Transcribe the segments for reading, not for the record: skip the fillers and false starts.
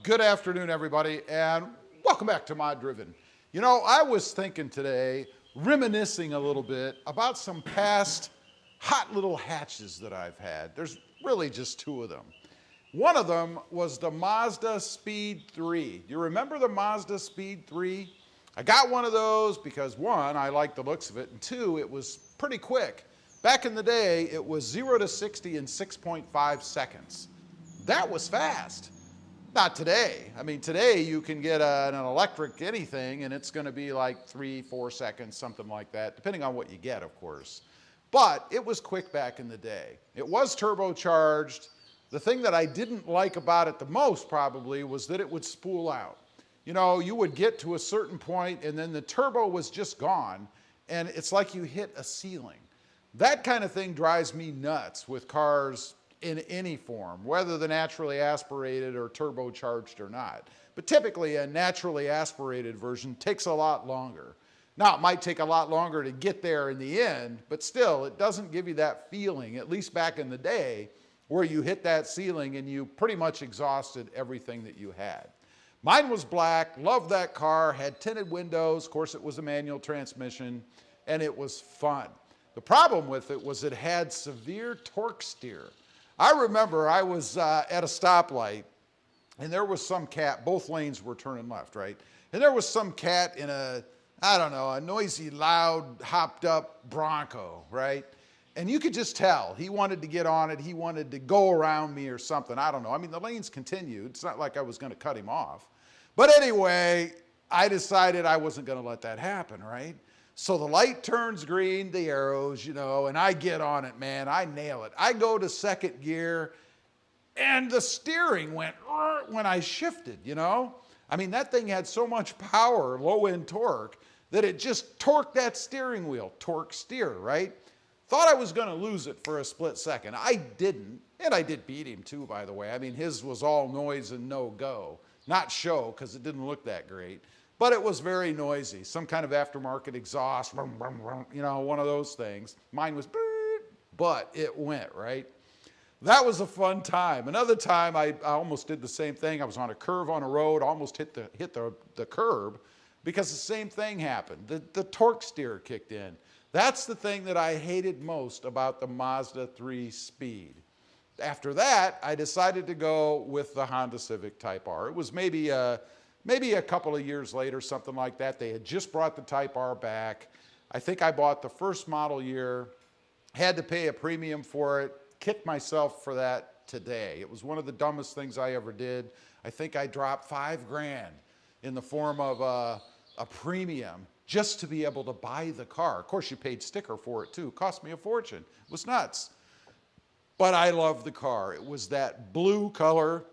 Good afternoon, everybody, and welcome back to Moddriven. You know, I was thinking today, reminiscing a little bit about some past hot little hatches that I've had. There's really just two of them. One of them was the Mazdaspeed 3. You remember the Mazdaspeed 3? I got one of those because one, I liked the looks of it, and two, it was pretty quick. Back in the day, it was 0 to 60 in 6.5 seconds. That was fast. Not today. I mean, today you can get an electric anything and it's going to be like 3-4 seconds, something like that, depending on what you get, of course. But it was quick back in the day. It was turbocharged. The thing that I didn't like about it the most probably was that it would spool out. You know, you would get to a certain point and then the turbo was just gone and it's like you hit a ceiling. That kind of thing drives me nuts with cars in any form, whether they're naturally aspirated or turbocharged or not. But typically a naturally aspirated version takes a lot longer. Now it might take a lot longer to get there in the end, but still it doesn't give you that feeling, at least back in the day, where you hit that ceiling and you pretty much exhausted everything that you had. Mine was black, loved that car, had tinted windows, of course it was a manual transmission, and it was fun. The problem with it was it had severe torque steer. I remember I was at a stoplight and there was some cat, both lanes were turning left, right? And there was some cat in a, I don't know, a noisy, loud, hopped up Bronco, right? And you could just tell he wanted to get on it. He wanted to go around me or something. I don't know. I mean, the lanes continued. It's not like I was going to cut him off. But anyway, I decided I wasn't going to let that happen, right? So the light turns green, the arrows, you know, and I get on it, man. I nail it. I go to second gear, and the steering went when I shifted, you know. I mean, that thing had so much power, low-end torque, that it just torqued that steering wheel. Torque steer, right? Thought I was going to lose it for a split second. I didn't, and I did beat him too, by the way. I mean, his was all noise and no go. Not show, because it didn't look that great. But it was very noisy, some kind of aftermarket exhaust, you know, one of those things. Mine was, but it went, right? That was a fun time. Another time, I almost did the same thing. I was on a curve on a road, almost hit the curb, because the same thing happened. The torque steer kicked in. That's the thing that I hated most about the Mazda 3 Speed. After that, I decided to go with the Honda Civic Type R. It was maybe a couple of years later, something like that. They had just brought the Type R back. I think I bought the first model year, had to pay a premium for it, kicked myself for that today. It was one of the dumbest things I ever did. I think I dropped $5,000 in the form of a premium just to be able to buy the car. Of course, you paid sticker for it too. It cost me a fortune. It was nuts. But I loved the car. It was that blue color,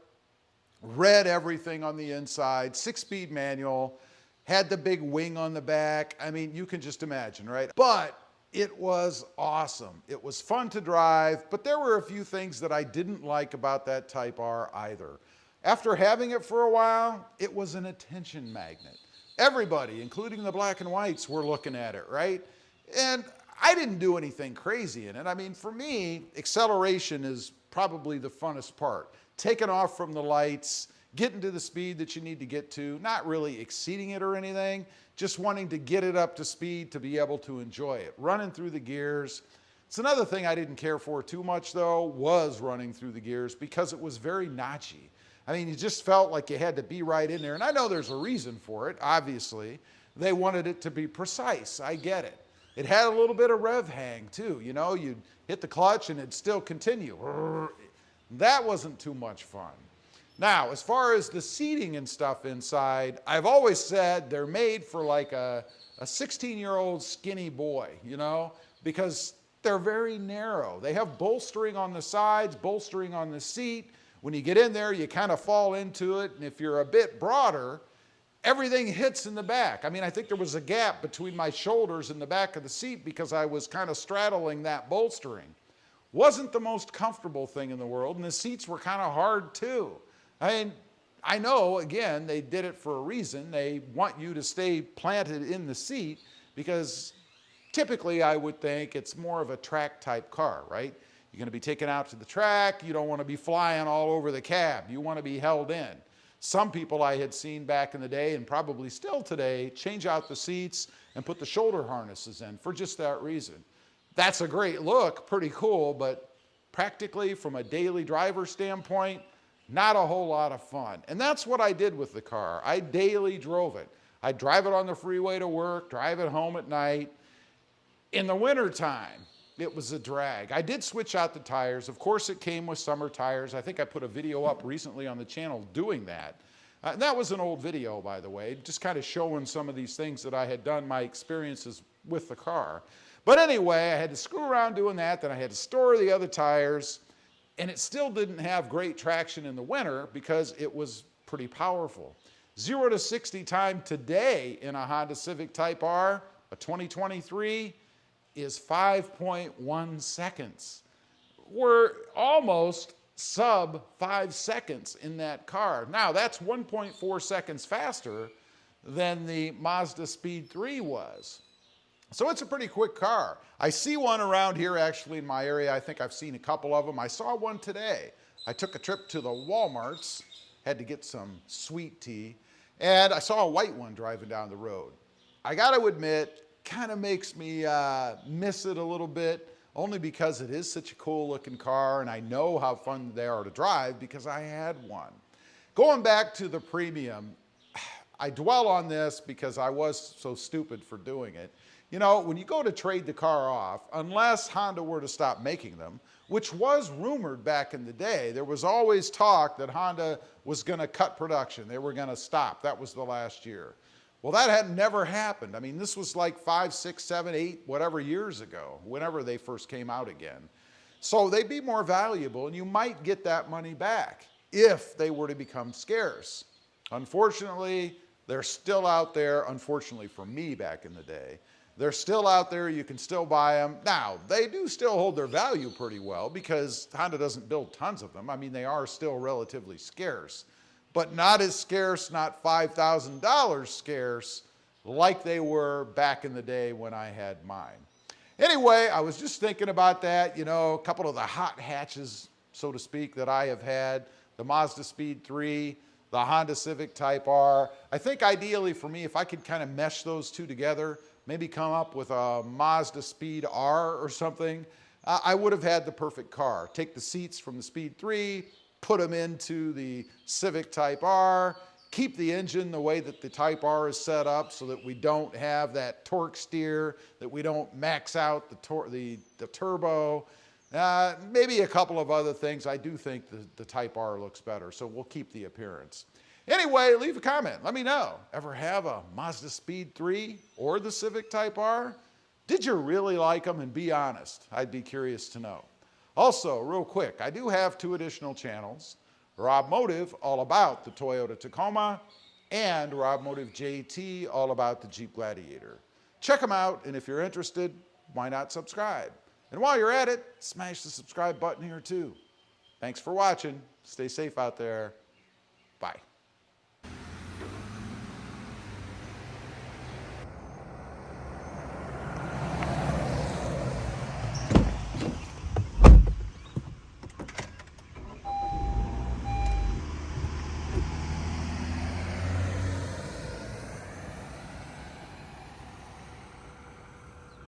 red everything on the inside, 6-speed manual, had the big wing on the back. I mean, you can just imagine, right? But it was awesome. It was fun to drive, but there were a few things that I didn't like about that Type R either. After having it for a while, it was an attention magnet. Everybody, including the black and whites, were looking at it, right? And I didn't do anything crazy in it. I mean, for me, acceleration is probably the funnest part. Taking off from the lights, getting to the speed that you need to get to, not really exceeding it or anything, just wanting to get it up to speed to be able to enjoy it. Running through the gears. It's another thing I didn't care for too much though, was running through the gears because it was very notchy. I mean, you just felt like you had to be right in there. And I know there's a reason for it, obviously. They wanted it to be precise, I get it. It had a little bit of rev hang too, you know, you'd hit the clutch and it'd still continue. That wasn't too much fun. Now, as far as the seating and stuff inside, I've always said they're made for like a 16-year-old skinny boy, you know, because they're very narrow. They have bolstering on the sides, bolstering on the seat. When you get in there, you kind of fall into it, and if you're a bit broader, everything hits in the back. I mean, I think there was a gap between my shoulders and the back of the seat because I was kind of straddling that bolstering. Wasn't the most comfortable thing in the world, and the seats were kind of hard too. I mean, I know, again, they did it for a reason. They want you to stay planted in the seat because typically I would think it's more of a track type car, right? You're going to be taken out to the track. You don't want to be flying all over the cab. You want to be held in. Some people I had seen back in the day, and probably still today, change out the seats and put the shoulder harnesses in for just that reason. That's a great look, pretty cool, but practically from a daily driver standpoint, not a whole lot of fun. And that's what I did with the car. I daily drove it. I'd drive it on the freeway to work, drive it home at night. In the wintertime, it was a drag. I did switch out the tires. Of course, it came with summer tires. I think I put a video up recently on the channel doing that. And that was an old video, by the way, just kind of showing some of these things that I had done, my experiences with the car. But anyway, I had to screw around doing that. Then I had to store the other tires. And it still didn't have great traction in the winter because it was pretty powerful. 0 to 60 time today in a Honda Civic Type R, a 2023, is 5.1 seconds. We're almost sub 5 seconds in that car. Now, that's 1.4 seconds faster than the Mazdaspeed 3 was. So it's a pretty quick car. I see one around here actually in my area. I think I've seen a couple of them. I saw one today. I took a trip to the Walmarts, had to get some sweet tea, and I saw a white one driving down the road. I got to admit, kind of makes me miss it a little bit, only because it is such a cool looking car and I know how fun they are to drive because I had one. Going back to the premium, I dwell on this because I was so stupid for doing it. You know, when you go to trade the car off, unless Honda were to stop making them, which was rumored back in the day, there was always talk that Honda was going to cut production. They were going to stop. That was the last year. Well, that had never happened. I mean, this was like 5, 6, 7, 8, whatever years ago, whenever they first came out again. So they'd be more valuable, and you might get that money back if they were to become scarce. Unfortunately, they're still out there, unfortunately for me back in the day. They're still out there, you can still buy them. Now, they do still hold their value pretty well because Honda doesn't build tons of them. I mean, they are still relatively scarce, but not as scarce, not $5,000 scarce like they were back in the day when I had mine. Anyway, I was just thinking about that, you know, a couple of the hot hatches, so to speak, that I have had, the Mazdaspeed 3, the Honda Civic Type R. I think ideally for me, if I could kind of mesh those two together, maybe come up with a Mazdaspeed R or something, I would have had the perfect car. Take the seats from the Speed 3, put them into the Civic Type R, keep the engine the way that the Type R is set up so that we don't have that torque steer, that we don't max out the turbo. Maybe a couple of other things. I do think the Type R looks better, so we'll keep the appearance. Anyway, leave a comment. Let me know. Ever have a Mazdaspeed 3 or the Civic Type R? Did you really like them? And be honest. I'd be curious to know. Also, real quick, I do have 2 additional channels. Rob Motive, all about the Toyota Tacoma, and Rob Motive JT, all about the Jeep Gladiator. Check them out, and if you're interested, why not subscribe? And while you're at it, smash the subscribe button here too. Thanks for watching. Stay safe out there. Bye.